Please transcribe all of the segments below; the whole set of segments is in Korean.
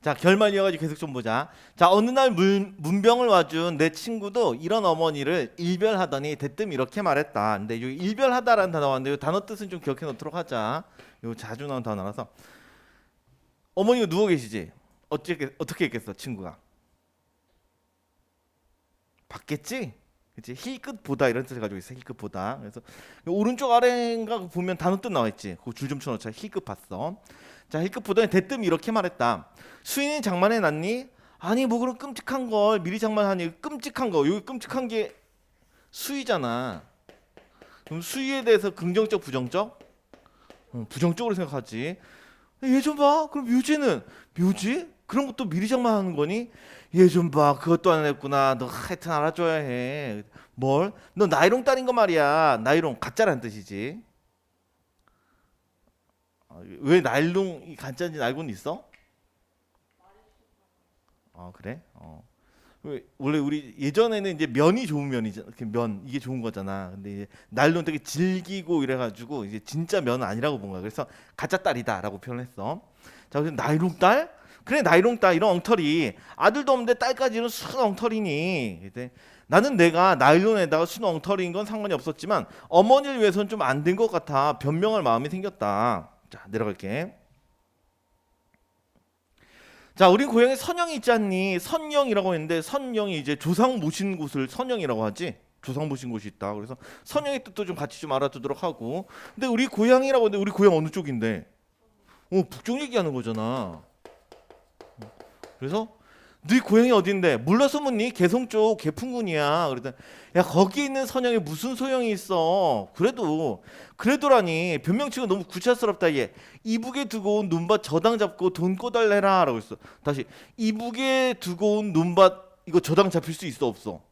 자, 결말 이어가지고 계속 좀 보자. 자, 어느 날 문병을 와준 내 친구도 이런 어머니를 일별하더니 대뜸 이렇게 말했다. 근데 이 일별하다라는 단어가 왔는데 이 단어 뜻은 좀 기억해 놓도록 하자. 요 자주 나오는 단어라서. 어머니가 누워 계시지. 어떻게 했겠어, 친구가? 봤겠지? 그치? 힐끗 보다 이런 뜻을 가지고 있어. 힐끗 보다. 그래서 오른쪽 아래인가 보면 단어 뜻 나와 있지. 그 줄 좀 쳐놓자. 힐끗 봤어. 자, 힐끗 보더니 대뜸 이렇게 말했다. 수인이 장만해 놨니? 아니 뭐 그런 끔찍한 걸 미리 장만하니. 끔찍한 거. 여기 끔찍한 게 수위잖아. 그럼 수위에 대해서 긍정적 부정적? 부정적으로 생각하지. 얘 좀 봐. 그럼 묘지는 묘지? 그런 것도 미리 장만하는 거니? 얘 좀 봐. 그것도 안 했구나. 너 하여튼 알아줘야 해. 뭘? 너 나이롱 딸인 거 말이야. 나이롱 가짜라는 뜻이지. 왜 나일롱이 가짜인지 알고는 있어? 그래? 원래 우리 예전에는 이제 면이 좋은 면이잖아. 이렇게 면 이게 좋은 거잖아. 근데 이제 나일론 되게 질기고 이래가지고 이제 진짜 면은 아니라고 본 거야. 그래서 가짜 딸이다라고 표현했어. 자, 그래서 나일론 딸? 그래 나일론 딸 이런 엉터리. 아들도 없는데 딸까지는 순 엉터리니. 이제 나는 내가 나일론에다가 순 엉터리인 건 상관이 없었지만 어머니를 위해서는 좀 안 된 것 같아. 변명할 마음이 생겼다. 자, 내려갈게. 자, 우리 고향에 선영이 있지 않니? 선영이라고 했는데 선영이 이제 조상 모신 곳을 선영이라고 하지. 조상 모신 곳이 있다. 그래서 선영의 뜻도 좀 같이 좀 알아두도록 하고. 근데 우리 고향이라고 했는데 우리 고향 어느 쪽인데? 북쪽 얘기하는 거잖아. 그래서 네 고향이 어딘데? 몰라서 묻니? 개성 쪽 개풍군이야. 그러더니 야 거기 있는 선영에 무슨 소용이 있어? 그래도라니 변명치고 너무 구차스럽다 얘. 이북에 두고 온 눈밭 저당 잡고 돈 꺼달래라라고 했어. 다시 이북에 두고 온 눈밭 이거 저당 잡힐 수 있어 없어?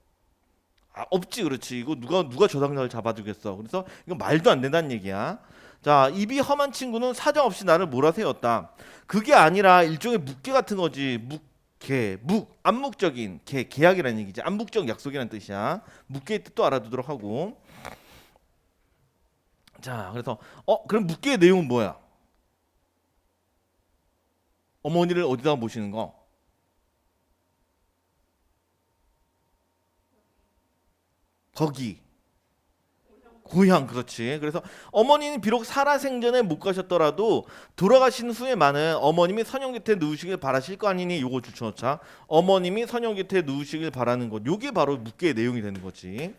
없지 그렇지. 이거 누가 저당자를 잡아주겠어. 그래서 이거 말도 안 된다는 얘기야. 자, 입이 험한 친구는 사정없이 나를 몰아세웠다. 그게 아니라 일종의 묵계 같은 거지. 암묵적인 계약이라는 얘기지. 암묵적 약속이라는 뜻이야. 묵계의 뜻도 알아두도록 하고. 자, 그래서 그럼 묵계의 내용은 뭐야? 어머니를 어디다가 모시는 거? 거기. 고향 그렇지. 그래서 어머니는 비록 살아생전에 못 가셨더라도 돌아가신 후에만은 어머님이 선영 곁에 누우시길 바라실 거 아니니. 요거 줄쳐놓자. 어머님이 선영 곁에 누우시길 바라는 것. 요게 바로 묵계의 내용이 되는 거지.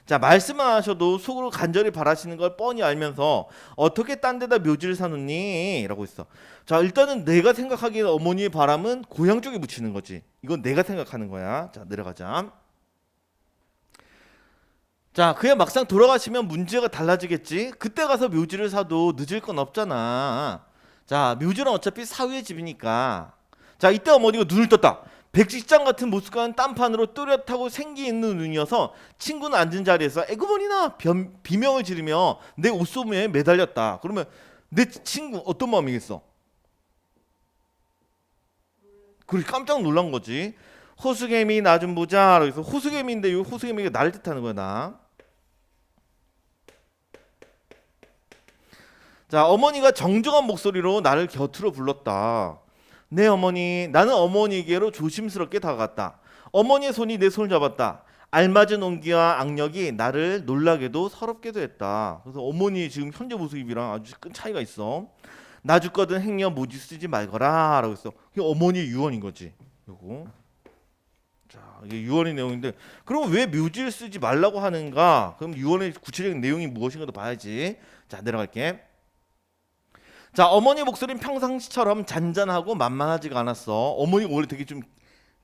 자, 말씀만 하셔도 속으로 간절히 바라시는 걸 뻔히 알면서 어떻게 딴 데다 묘지를 사놓니? 라고 했어. 자, 일단은 내가 생각하기에 어머니의 바람은 고향 쪽에 묻히는 거지. 이건 내가 생각하는 거야. 자, 내려가자. 자, 그야 막상 돌아가시면 문제가 달라지겠지. 그때 가서 묘지를 사도 늦을 건 없잖아. 자, 묘지는 어차피 사위의 집이니까. 자, 이때 어머니가 눈을 떴다. 백지장 같은 모습과는 딴판으로 또렷하고 생기 있는 눈이어서 친구는 앉은 자리에서 에구머니나 비명을 지르며 내 옷소매에 매달렸다. 그러면 내 친구 어떤 마음이겠어? 그렇게 깜짝 놀란 거지. 호수개미 나 좀 보자. 그래서 호수개미인데 이 호수개미가 나를 뜻하는 거야 나. 자, 어머니가 정중한 목소리로 나를 곁으로 불렀다. 네 어머니, 나는 어머니에게로 조심스럽게 다가갔다. 어머니의 손이 내 손을 잡았다. 알맞은 온기와 악력이 나를 놀라게도 서럽게도 했다. 그래서 어머니 지금 현재 모습이랑 아주 큰 차이가 있어. 나 죽거든 행여 모지 쓰지 말거라 라고 했어. 이게 어머니의 유언인 거지. 요거. 자, 이게 유언의 내용인데 그럼 왜 묘지를 쓰지 말라고 하는가? 그럼 유언의 구체적인 내용이 무엇인가도 봐야지. 자, 내려갈게. 자, 어머니 목소리는 평상시처럼 잔잔하고 만만하지가 않았어. 어머니가 원래 되게 좀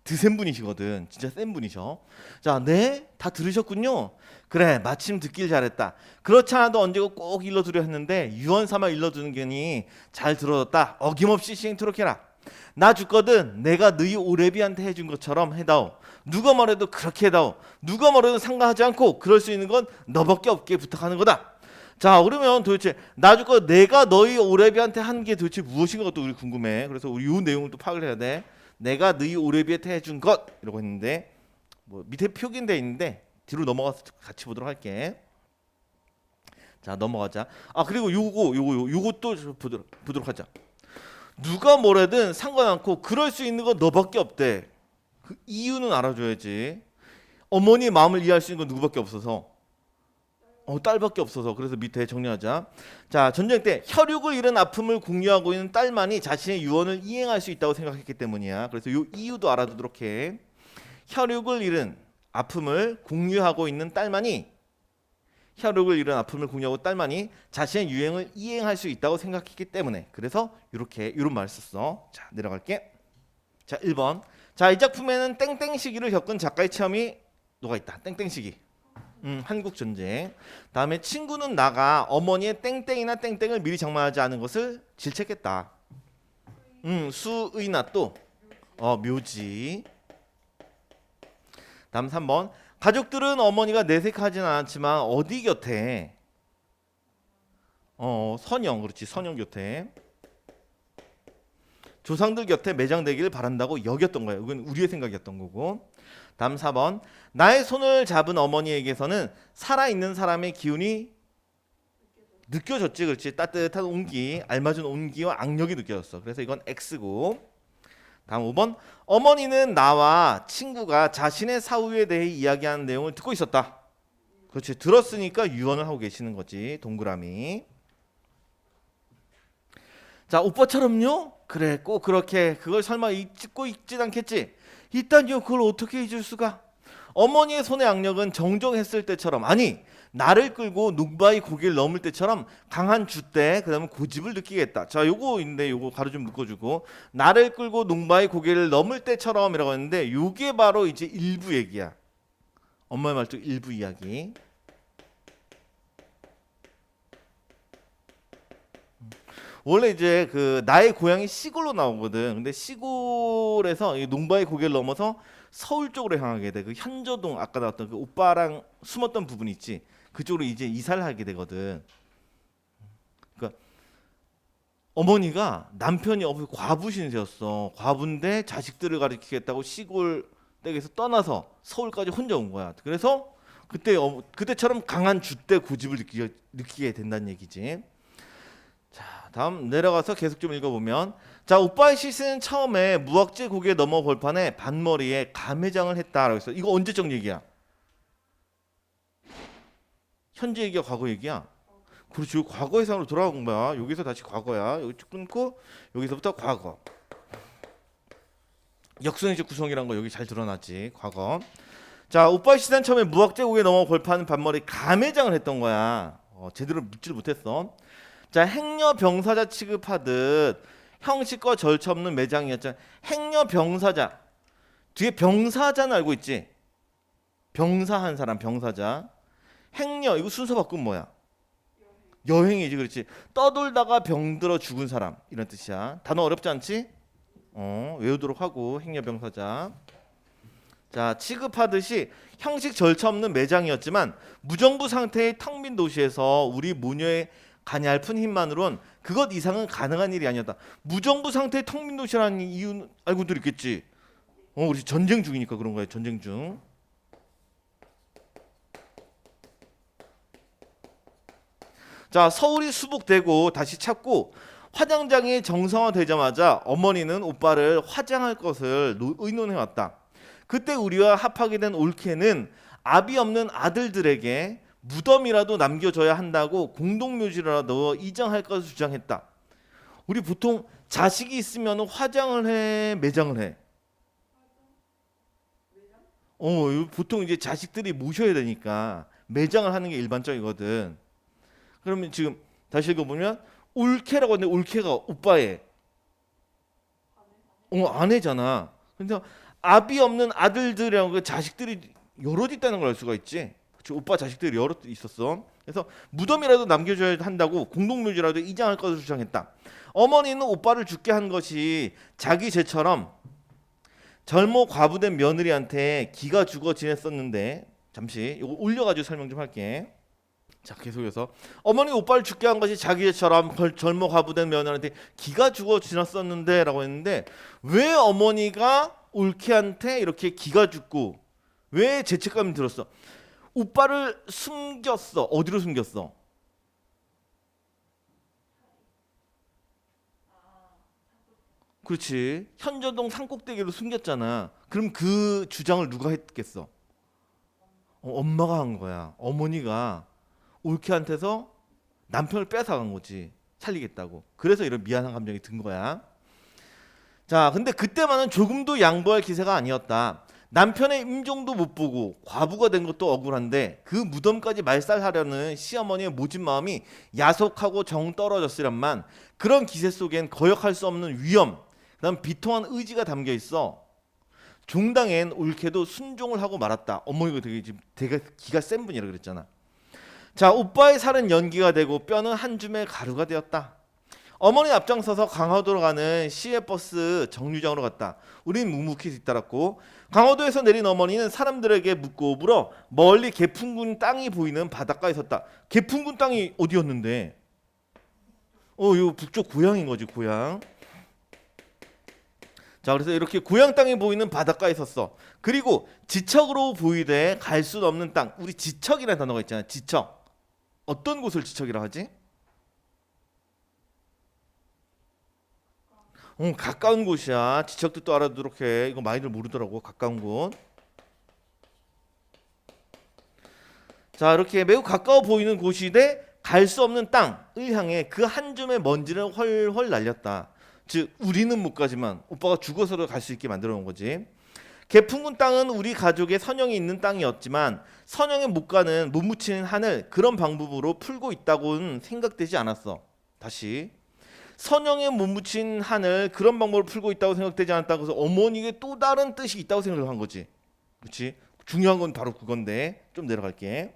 드센 분이시거든. 진짜 센 분이셔. 자, 네? 다 들으셨군요. 그래, 마침 듣길 잘했다. 그렇지 않아도 언제고 꼭 일러두려 했는데 유언 삼아 일러두는 게니 잘 들어뒀다. 어김없이 시행토록 해라. 나 죽거든 내가 너희 오래비한테 해준 것처럼 해다오. 누가 뭐래도 그렇게 해다오. 누가 뭐래도 상관하지 않고 그럴 수 있는 건 너밖에 없게 부탁하는 거다. 자, 그러면 도대체 나 죽고 내가 너희 오래비한테 한 게 도대체 무엇인가 또 우리 궁금해. 그래서 우리 이 내용을 또 파악을 해야 돼. 내가 너희 오래비한테 해준 것 이러고 했는데 뭐 밑에 표기돼 있는데 뒤로 넘어가서 같이 보도록 할게. 자, 넘어가자. 그리고 요것도 보도록 하자. 누가 뭐래든 상관않고 그럴 수 있는 건 너밖에 없대. 그 이유는 알아줘야지. 어머니의 마음을 이해할 수 있는 건 누구밖에 없어서. 딸밖에 없어서. 그래서 밑에 정리하자. 자, 전쟁 때 혈육을 잃은 아픔을 공유하고 있는 딸만이 자신의 유언을 이행할 수 있다고 생각했기 때문이야. 그래서 이 이유도 알아두도록 해. 혈육을 잃은 아픔을 공유하고 있는 딸만이 혈육을 잃은 아픔을 공유하고 딸만이 자신의 유행을 이행할 수 있다고 생각했기 때문에. 그래서 이런 말을 썼어. 자, 내려갈게. 자, 1번. 자, 이 작품에는 땡땡 시기를 겪은 작가의 체험이 녹아 있다. 땡땡 시기. 한국 전쟁. 다음에 친구는 나가 어머니의 땡땡이나 땡땡을 미리 장만하지 않은 것을 질책했다. 수의나 또 묘지. 다음 3번. 가족들은 어머니가 내색하지는 않았지만 어디 곁에 선영, 그렇지, 선영 곁에 조상들 곁에 매장되기를 바란다고 여겼던 거예요. 이건 우리의 생각이었던 거고. 다음 4번. 나의 손을 잡은 어머니에게서는 살아있는 사람의 기운이 느껴졌지. 그렇지, 따뜻한 온기, 알맞은 온기와 악력이 느껴졌어. 그래서 이건 X고. 다음 5번. 어머니는 나와 친구가 자신의 사후에 대해 이야기하는 내용을 듣고 있었다. 그렇지, 들었으니까 유언을 하고 계시는 거지. 동그라미. 자, 오빠처럼요? 그래, 꼭 그렇게. 그걸 설마 잊고 있진 않겠지? 있다니요. 그걸 어떻게 잊을 수가? 어머니의 손의 악력은 정정했을 때처럼, 아니, 나를 끌고 눅바이 고개를 넘을 때처럼 강한 줏대, 그다음에 고집을 느끼겠다. 자, 요거인데 요거 가로 좀 묶어주고, 나를 끌고 눅바이 고개를 넘을 때처럼이라고 했는데, 요게 바로 이제 일부 얘기야. 엄마의 말투 일부 이야기. 원래 이제 그 나의 고향이 시골로 나오거든. 근데 시골에서 이 농바의 고개를 넘어서 서울 쪽으로 향하게 돼. 그 현저동 아까 나왔던 그 오빠랑 숨었던 부분 있지. 그쪽으로 이제 이사를 하게 되거든. 그러니까 어머니가 남편이 과부 신세였어. 과부인데 자식들을 가르치겠다고 시골 댁에서 떠나서 서울까지 혼자 온 거야. 그래서 그때처럼 강한 줏대 고집을 느끼게 된다는 얘기지. 자, 다음 내려가서 계속 좀 읽어보면, 자, 오빠의 시스는 처음에 무악재 고개 넘어 벌판에 반머리에 감회장을 했다라고 했어. 이거 언제적 얘기야? 현재 얘기야, 과거 얘기야? 그렇지, 과거 해상으로 돌아온 거야. 여기서 다시 과거야. 여기 쭉 끊고 여기서부터 과거. 역선의식 구성이란 거 여기 잘 드러났지. 과거. 자, 오빠의 시선 처음에 무악재 고개 넘어 벌판 반머리 감회장을 했던 거야. 제대로 묻지를 못했어. 자, 행여 병사자 취급하듯 형식과 절차 없는 매장이었잖아. 행여 병사자. 뒤에 병사자는 알고 있지? 병사한 사람, 병사자. 행여, 이거 순서 바꾸면 뭐야? 여행이지, 그렇지. 떠돌다가 병들어 죽은 사람, 이런 뜻이야. 단어 어렵지 않지? 외우도록 하고. 행여 병사자. 자, 취급하듯이 형식 절차 없는 매장이었지만 무정부 상태의 텅 빈 도시에서 우리 모녀의 가냘픈 힘만으론 그것 이상은 가능한 일이 아니었다. 무정부 상태의 텅 빈 도시라는 이유는 알고들 있겠지. 우리 전쟁 중이니까 그런 거예요. 전쟁 중. 자, 서울이 수복되고 다시 찾고 화장장이 정상화되자마자 어머니는 오빠를 화장할 것을 의논해왔다. 그때 우리와 합하게 된 올케는 아비 없는 아들들에게 무덤이라도 남겨줘야 한다고 공동묘지라도 이장할 것을 주장했다. 우리 보통 자식이 있으면 화장을 해, 매장을 해. 보통 이제 자식들이 모셔야 되니까 매장을 하는 게 일반적이거든. 그러면 지금 다시 읽어보면 올케라고 하는데 올케가 오빠의 아내잖아. 근데 아비 없는 아들들이랑 그 자식들이 여럿 있다는 걸 알 수가 있지. 오빠 자식들이 여럿 있었어. 그래서 무덤이라도 남겨줘야 한다고 공동묘지라도 이장할 것을 주장했다. 어머니는 오빠를 죽게 한 것이 자기 죄처럼 젊어 과부된 며느리한테 기가 죽어 지냈었는데, 잠시 이거 올려가지고 설명 좀 할게. 자, 계속해서 어머니 오빠를 죽게 한 것이 자기 죄처럼 젊어 과부된 며느리한테 기가 죽어 지냈었는데 라고 했는데, 왜 어머니가 올케한테 이렇게 기가 죽고 왜 죄책감이 들었어? 오빠를 숨겼어. 어디로 숨겼어? 그렇지. 현전동 산꼭대기로 숨겼잖아. 그럼 그 주장을 누가 했겠어? 엄마가 한 거야. 어머니가 올케한테서 남편을 뺏어간 거지. 살리겠다고. 그래서 이런 미안한 감정이 든 거야. 자, 근데 그때만은 조금도 양보할 기세가 아니었다. 남편의 임종도 못 보고 과부가 된 것도 억울한데 그 무덤까지 말살하려는 시어머니의 모진 마음이 야속하고 정 떨어졌으련만 그런 기세 속엔 거역할 수 없는 위험, 그다음 비통한 의지가 담겨 있어. 종당엔 올케도 순종을 하고 말았다. 어머니가 되게 기가 센 분이라 그랬잖아. 자, 오빠의 살은 연기가 되고 뼈는 한 줌의 가루가 되었다. 어머니 앞장서서 강화도로 가는 시외버스 정류장으로 갔다. 우린 묵묵히 뒤따랐고 강화도에서 내린 어머니는 사람들에게 묻고 물어 멀리 개풍군 땅이 보이는 바닷가에 섰다. 개풍군 땅이 어디였는데? 이거 북쪽 고향인 거지, 고향. 자, 그래서 이렇게 고향 땅이 보이는 바닷가에 섰어. 그리고 지척으로 보이되 갈 수 없는 땅. 우리 지척이라는 단어가 있잖아. 지척. 어떤 곳을 지척이라 하지? 가까운 곳이야. 지척도 또 알아두도록 해. 이거 많이들 모르더라고. 가까운 곳. 자, 이렇게 매우 가까워 보이는 곳이되 갈 수 없는 땅을 향해 그 한 줌의 먼지를 헐헐 날렸다. 즉 우리는 못 가지만 오빠가 죽어서도 갈 수 있게 만들어 놓은 거지. 개풍군 땅은 우리 가족의 선영이 있는 땅이었지만 선영에 못 가는 못 묻히는 한을 그런 방법으로 풀고 있다고는 생각되지 않았어. 다시 선영에 못 묻힌 한을 그런 방법으로 풀고 있다고 생각되지 않았다. 그래서 어머니에게 또 다른 뜻이 있다고 생각을 한 거지. 그렇지? 중요한 건 바로 그건데 좀 내려갈게.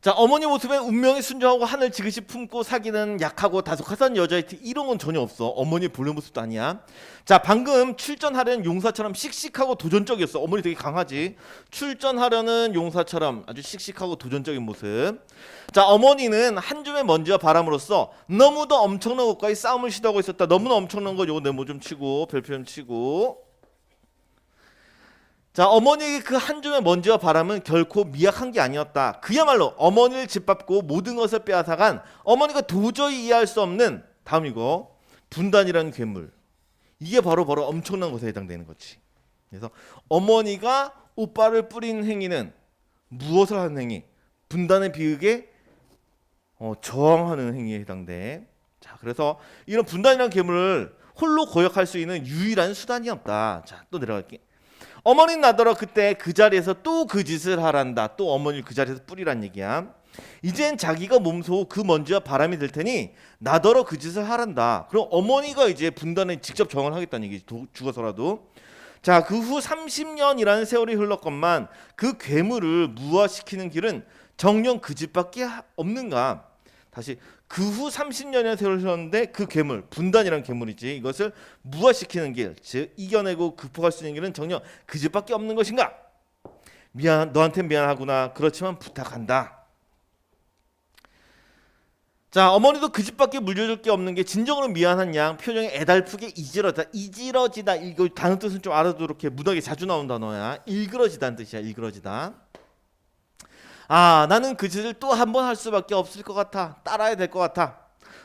자, 어머니 모습에 운명에 순종하고 하늘 지그시 품고 사귀는 약하고 다소가산 여자의 티 이런 건 전혀 없어. 어머니 본래 모습도 아니야. 자, 방금 출전하려는 용사처럼 씩씩하고 도전적이었어. 어머니 되게 강하지. 출전하려는 용사처럼 아주 씩씩하고 도전적인 모습. 자, 어머니는 한 줌의 먼지와 바람으로써 너무도 엄청난 것과의 싸움을 시도하고 있었다. 너무나 엄청난 거 요거 네모 좀 치고 별표 좀 치고. 자, 어머니의 그 한 줌의 먼지와 바람은 결코 미약한 게 아니었다. 그야말로 어머니를 짓밟고 모든 것을 빼앗아간 어머니가 도저히 이해할 수 없는 다음 이거 분단이라는 괴물. 이게 바로 엄청난 것에 해당되는 거지. 그래서 어머니가 오빠를 뿌리는 행위는 무엇을 하는 행위? 분단의 비극에 저항하는 행위에 해당돼. 자, 그래서 이런 분단이라는 괴물을 홀로 거역할 수 있는 유일한 수단이 없다. 자, 또 내려갈게. 어머니는 나더러 그때 그 자리에서 또 그 짓을 하란다. 또 어머니를 그 자리에서 뿌리란 얘기야. 이젠 자기가 몸소 그 먼지와 바람이 될 테니 나더러 그 짓을 하란다. 그럼 어머니가 이제 분단에 직접 정을 하겠다는 얘기지. 죽어서라도. 자, 그 후 30년이라는 세월이 흘렀건만 그 괴물을 무화시키는 길은 정녕 그 집밖에 없는가. 다시 그 후 30년의 세월이 흘렀는데 그 괴물, 분단이란 괴물이지. 이것을 무화시키는 길, 즉 이겨내고 극복할 수 있는 길은 정녕 그 집밖에 없는 것인가. 너한테 미안하구나. 그렇지만 부탁한다. 자, 어머니도 그 집밖에 물려줄 게 없는 게 진정으로 미안한 양 표정이 애달프게 이지러지다. 이거 단어 뜻은 좀 알아두도록 해. 문학에 자주 나온 단어야. 일그러지다는 뜻이야. 일그러지다. 아, 나는 그 짓을 또 한 번 할 수밖에 없을 것 같아. 따라야 될 것 같아.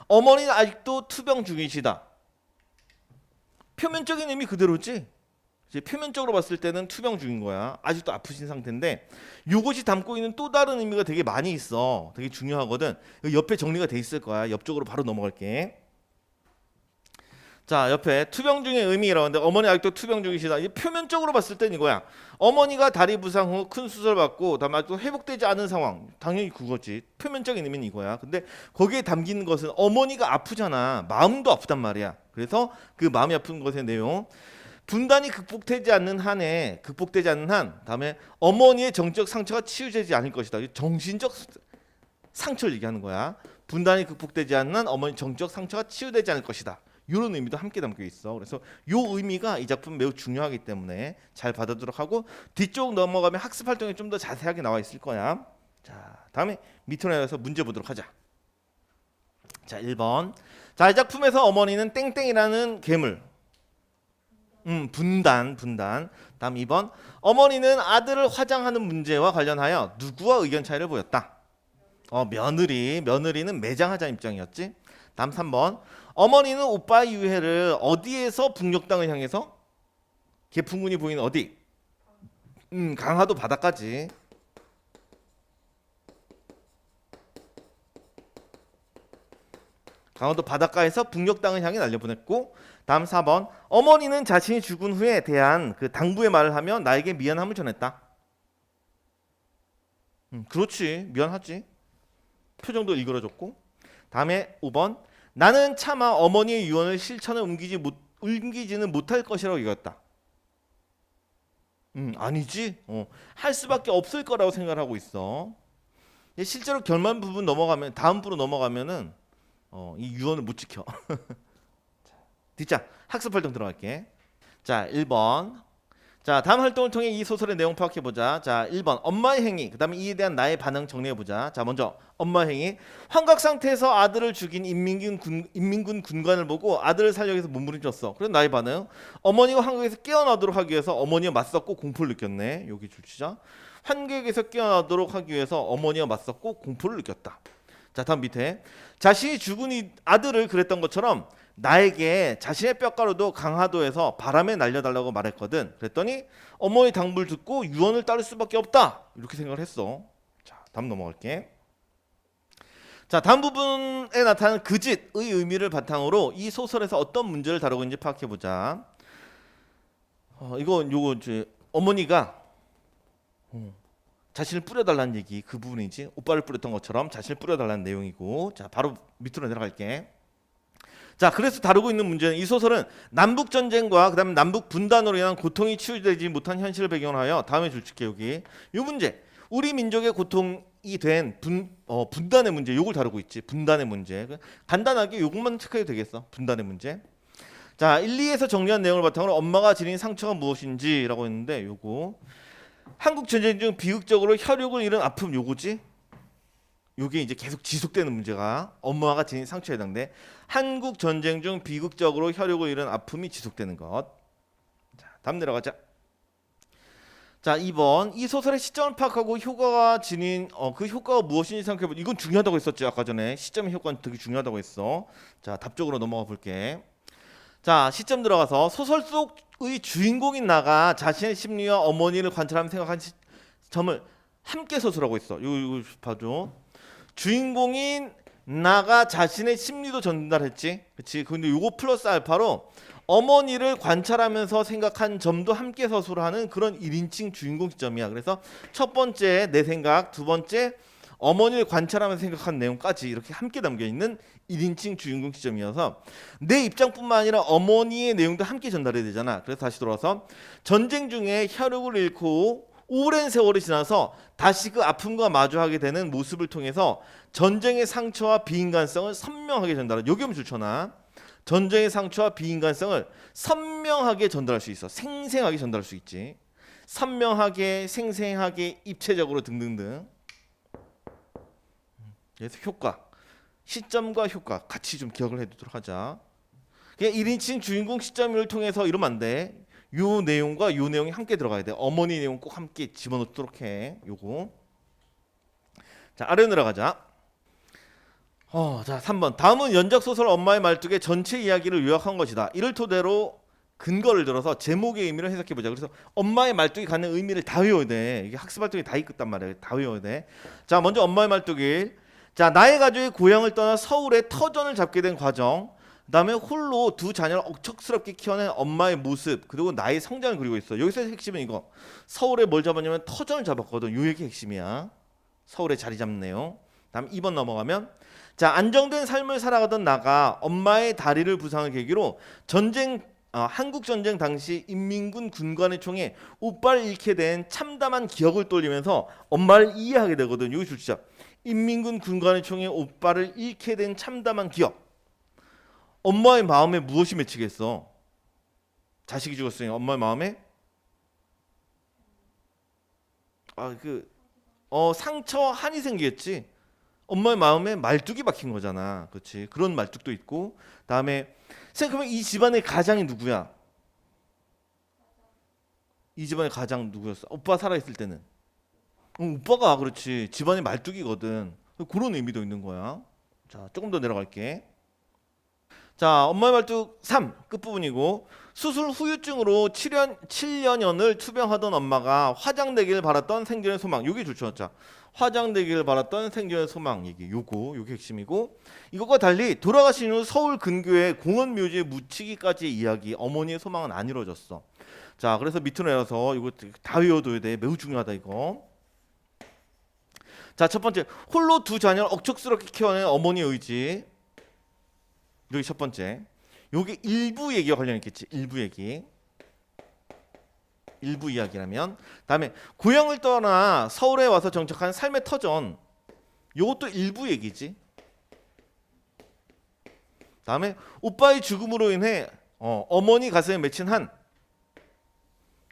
어머니는 아직도 투병 중이시다. 표면적인 의미 그대로지. 이제 표면적으로 봤을 때는 투병 중인 거야. 아직도 아프신 상태인데 이것이 담고 있는 또 다른 의미가 되게 많이 있어. 되게 중요하거든. 옆에 정리가 돼 있을 거야. 옆쪽으로 바로 넘어갈게. 자, 옆에 투병 중의 의미라고 하는데 어머니 아직도 투병 중이시다. 이 표면적으로 봤을 땐 이거야. 어머니가 다리 부상 후 큰 수술 받고 다음에 아직도 회복되지 않은 상황. 당연히 그거지. 표면적인 의미는 이거야. 근데 거기에 담긴 것은 어머니가 아프잖아. 마음도 아프단 말이야. 그래서 그 마음이 아픈 것의 내용. 분단이 극복되지 않는 한에 다음에 어머니의 정적 상처가 치유되지 않을 것이다. 정신적 상처를 얘기하는 거야. 분단이 극복되지 않는 한 어머니 정적 상처가 치유되지 않을 것이다. 이런 의미도 함께 담겨 있어. 그래서 이 의미가 이 작품 매우 중요하기 때문에 잘 받아두도록 하고 뒤쪽 넘어가면 학습 활동에 좀 더 자세하게 나와 있을 거야. 자, 다음에 밑으로 내려서 문제 보도록 하자. 자, 1번. 자, 이 작품에서 어머니는 땡땡이라는 괴물. 분단. 다음 2번. 어머니는 아들을 화장하는 문제와 관련하여 누구와 의견 차이를 보였다. 며느리는 매장하자는 입장이었지. 다음 3번. 어머니는 오빠의 유해를 어디에서 북녘 땅을 향해서 개풍군이 보이는 어디? 강화도 바다까지. 강화도 바닷가에서 북녘 땅을 향해 날려보냈고, 다음 4번 어머니는 자신이 죽은 후에 대한 그 당부의 말을 하며 나에게 미안함을 전했다. 그렇지, 미안하지. 표정도 일그러졌고. 다음에 5번 나는 차마 어머니의 유언을 실천에 옮기지는 못할 것이라고 여겼다. 아니지. 할 수밖에 없을 거라고 생각을 하고 있어. 실제로 결말 부분 넘어가면 다음 부로 넘어가면은 이 유언을 못 지켜. 뒷장 학습 활동 들어갈게. 자, 1번. 자, 다음 활동을 통해 이 소설의 내용 파악해 보자. 자, 1번 엄마의 행위. 그다음에 이에 대한 나의 반응 정리해 보자. 자, 먼저 엄마의 행위. 환각 상태에서 아들을 죽인 인민군 군관을 보고 아들을 살려기 위해서 몸부림쳤어. 그래서 나의 반응. 어머니가 환각에서 깨어나도록 하기 위해서 어머니와 맞섰고 공포를 느꼈네. 여기 줄치자. 환각에서 깨어나도록 하기 위해서 어머니와 맞섰고 공포를 느꼈다. 자, 다음 밑에 자신이 죽은 이 아들을 그랬던 것처럼 나에게 자신의 뼈가루도 강화도에서 바람에 날려달라고 말했거든. 그랬더니 어머니 당부를 듣고 유언을 따를 수밖에 없다. 이렇게 생각을 했어. 자, 다음 넘어갈게. 자, 다음 부분에 나타나는 그 짓의 의미를 바탕으로 이 소설에서 어떤 문제를 다루고 있는지 파악해 보자. 요거 이제 어머니가 자신을 뿌려달라는 얘기, 그 부분이지. 오빠를 뿌렸던 것처럼 자신을 뿌려달라는 내용이고. 자, 바로 밑으로 내려갈게. 자, 그래서 다루고 있는 문제는 이 소설은 남북 전쟁과 그다음에 남북 분단으로 인한 고통이 치유되지 못한 현실을 배경으로 하여 다음에 줄칠게. 여기 이 문제, 우리 민족의 고통이 된 분단의 문제, 요걸 다루고 있지. 분단의 문제. 간단하게 요것만 체크해도 되겠어. 분단의 문제. 자, 1, 2에서 정리한 내용을 바탕으로 엄마가 지닌 상처가 무엇인지라고 했는데, 요거 한국 전쟁 중 비극적으로 혈육을 잃은 아픔, 요거지. 요게 이제 계속 지속되는 문제가 엄마가 지닌 상처에 해당돼. 한국 전쟁 중 비극적으로 혈육을 잃은 아픔이 지속되는 것. 자, 다음 내려가자. 자, 2번 이 소설의 시점을 파악하고 효과가 지닌 그 효과가 무엇인지 생각해보자. 이건 중요하다고 했었지. 아까 전에 시점의 효과는 되게 중요하다고 했어. 자, 답 쪽으로 넘어가 볼게. 자, 시점 들어가서 소설 속의 주인공인 나가 자신의 심리와 어머니를 관찰하며 생각한 점을 함께 서술하고 있어. 이거 봐줘. 주인공인 나가 자신의 심리도 전달했지. 그치? 근데 요거 플러스 알파로 어머니를 관찰하면서 생각한 점도 함께 서술하는 그런 1인칭 주인공 시점이야. 그래서 첫 번째 내 생각, 두 번째 어머니를 관찰하면서 생각한 내용까지 이렇게 함께 담겨 있는 1인칭 주인공 시점이어서 내 입장뿐만 아니라 어머니의 내용도 함께 전달해야 되잖아. 그래서 다시 돌아서 전쟁 중에 혈육을 잃고 오랜 세월이 지나서 다시 그 아픔과 마주하게 되는 모습을 통해서 전쟁의 상처와 비인간성을 선명하게 전달하는. 여기 오면 줄쳐나. 전쟁의 상처와 비인간성을 선명하게 전달할 수 있어. 생생하게 전달할 수 있지. 선명하게, 생생하게, 입체적으로 등등등. 그래서 효과, 시점과 효과 같이 좀 기억을 해두도록 하자. 그냥 1인칭 주인공 시점을 통해서 이러면 안 돼. 요 내용과 요 내용이 함께 들어가야 돼. 어머니 내용 꼭 함께 집어넣도록 해. 요거. 자, 아래로 내려가자. 자, 3번. 다음은 연작 소설 엄마의 말뚝의 전체 이야기를 요약한 것이다. 이를 토대로 근거를 들어서 제목의 의미를 해석해 보자. 그래서 엄마의 말뚝이 갖는 의미를 다 외워야 돼. 이게 학습 활동이 다 있단 말이야. 다 외워야 돼. 자, 먼저 엄마의 말뚝이. 자, 나의 가족이 고향을 떠나 서울에 터전을 잡게 된 과정. 그다음에 홀로 두 자녀를 억척스럽게 키워낸 엄마의 모습, 그리고 나의 성장을 그리고 있어. 여기서 핵심은 이거. 서울에 뭘 잡았냐면 터전을 잡았거든. 요 얘기 핵심이야. 서울에 자리 잡는 내용. 다음 2번 넘어가면 자, 안정된 삶을 살아가던 나가 엄마의 다리를 부상을 계기로 한국 전쟁 당시 인민군 군관의 총에 오빠를 잃게 된 참담한 기억을 떠올리면서 엄마를 이해하게 되거든. 여기 줄자. 인민군 군관의 총에 오빠를 잃게 된 참담한 기억. 엄마의 마음에 무엇이 맺히겠어? 자식이 죽었으니 엄마의 마음에 상처, 한이 생기겠지. 엄마의 마음에 말뚝이 박힌 거잖아. 그렇지? 그런 말뚝도 있고. 다음에 생각해보면 이 집안의 가장이 누구야? 이 집안의 가장 누구였어? 오빠 살아있을 때는. 오빠가 그렇지. 집안의 말뚝이거든. 그런 의미도 있는 거야. 자, 조금 더 내려갈게. 자, 엄마의 말뚝 3 끝부분이고 수술 후유증으로 7년을 투병하던 엄마가 화장되기를 바랐던 생존의 소망. 요게 좋죠. 자, 화장되기를 바랐던 생존의 소망 얘기. 요게 핵심이고 이것과 달리 돌아가신 후 서울 근교의 공원묘지에 묻히기까지의 이야기. 어머니의 소망은 안 이루어졌어. 자, 그래서 밑으로 내려서 이거 다 외워둬야 돼. 매우 중요하다 이거. 자, 첫 번째 홀로 두 자녀를 억척스럽게 키워낸 어머니의 의지. 여기 첫 번째. 요게 일부 얘기와 관련 있겠지. 일부 얘기. 일부 이야기라면. 다음에 고향을 떠나 서울에 와서 정착한 삶의 터전. 요것도 일부 얘기지. 다음에 오빠의 죽음으로 인해 어머니 가슴에 맺힌 한.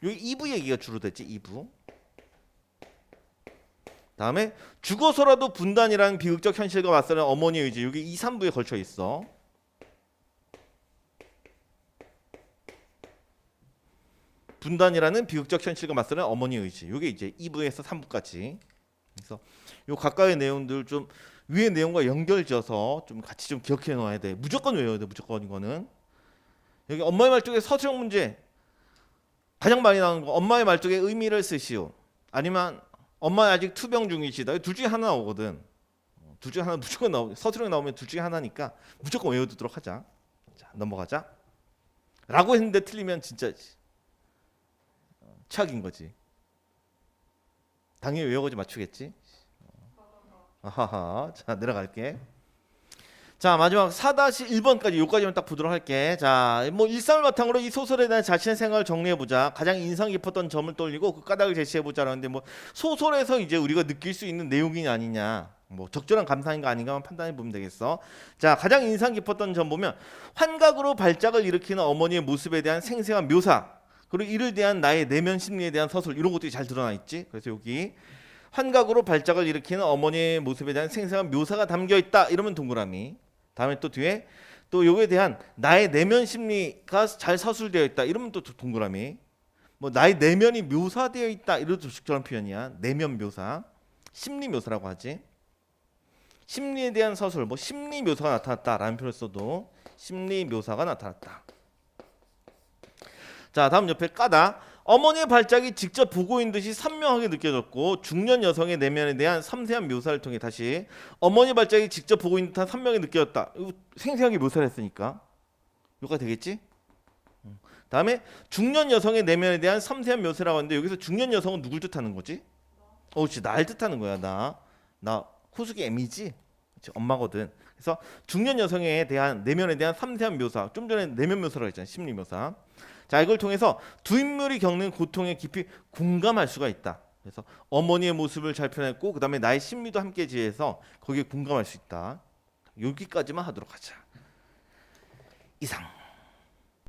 여기 2부 얘기가 주로 됐지. 2부. 다음에 죽어서라도 분단이라는 비극적 현실과 맞서는 어머니의 의지. 여기 2, 3부에 걸쳐 있어. 분단이라는 비극적 현실과 맞서는 어머니의 의지. 이게 이제 2부에서 3부까지. 그래서 요 가까이 내용들 좀 위의 내용과 연결지어서 좀 같이 좀 기억해 놓아야 돼. 무조건 외워야 돼. 무조건 이거는. 여기 엄마의 말뚝의 서술형 문제 가장 많이 나오는 거. 엄마의 말뚝의 의미를 쓰시오. 아니면 엄마 아직 투병 중이시다. 둘 중에 하나 나오거든. 둘 중에 하나 무조건 나오. 서술형 나오면 둘 중에 하나니까 무조건 외워두도록 하자. 자, 넘어가자. 라고 했는데 틀리면 진짜 최악인 거지. 당연히 외워가지고 맞추겠지. 아하하. 자, 내려갈게. 자, 마지막 4-1번까지 요까지만 딱 보도록 할게. 자, 뭐 일상을 바탕으로 이 소설에 대한 자신의 생각을 정리해보자. 가장 인상 깊었던 점을 떠올리고 그 까닭을 제시해보자라는데 뭐 소설에서 이제 우리가 느낄 수 있는 내용이 아니냐. 뭐 적절한 감상인가 아닌가만 판단해 보면 되겠어. 자, 가장 인상 깊었던 점 보면 환각으로 발작을 일으키는 어머니의 모습에 대한 생생한 묘사. 그리고 이를 대한 나의 내면 심리에 대한 서술 이런 것들이 잘 드러나 있지. 그래서 여기 환각으로 발작을 일으키는 어머니의 모습에 대한 생생한 묘사가 담겨 있다. 이러면 동그라미. 다음에 또 뒤에 또 요에 대한 나의 내면 심리가 잘 서술되어 있다. 이러면 또 동그라미. 뭐 나의 내면이 묘사되어 있다. 이것도 적절한 표현이야. 내면 묘사. 심리 묘사라고 하지. 심리에 대한 서술. 뭐 심리 묘사가 나타났다라는 표현을 써도 심리 묘사가 나타났다. 자, 다음 옆에 까다. 어머니의 발작이 직접 보고 있는 듯이 선명하게 느껴졌고 중년 여성의 내면에 대한 섬세한 묘사를 통해 다시 어머니 발작이 직접 보고 있는 듯한 선명하게 느껴졌다. 이거 생생하게 묘사를 했으니까 이거가 되겠지? 다음에 중년 여성의 내면에 대한 섬세한 묘사라고 하는데 여기서 중년 여성은 누굴 뜻하는 거지? 그렇지. 날 뜻하는 거야. 나 호숙이 M이지? 그치, 엄마거든. 그래서 중년 여성에 대한 내면에 대한 섬세한 묘사. 좀 전에 내면 묘사라고 했잖아. 심리 묘사. 자, 이걸 통해서 두 인물이 겪는 고통에 깊이 공감할 수가 있다. 그래서 어머니의 모습을 잘 표현했고 그 다음에 나의 심리도 함께 지해서 거기에 공감할 수 있다. 여기까지만 하도록 하자. 이상.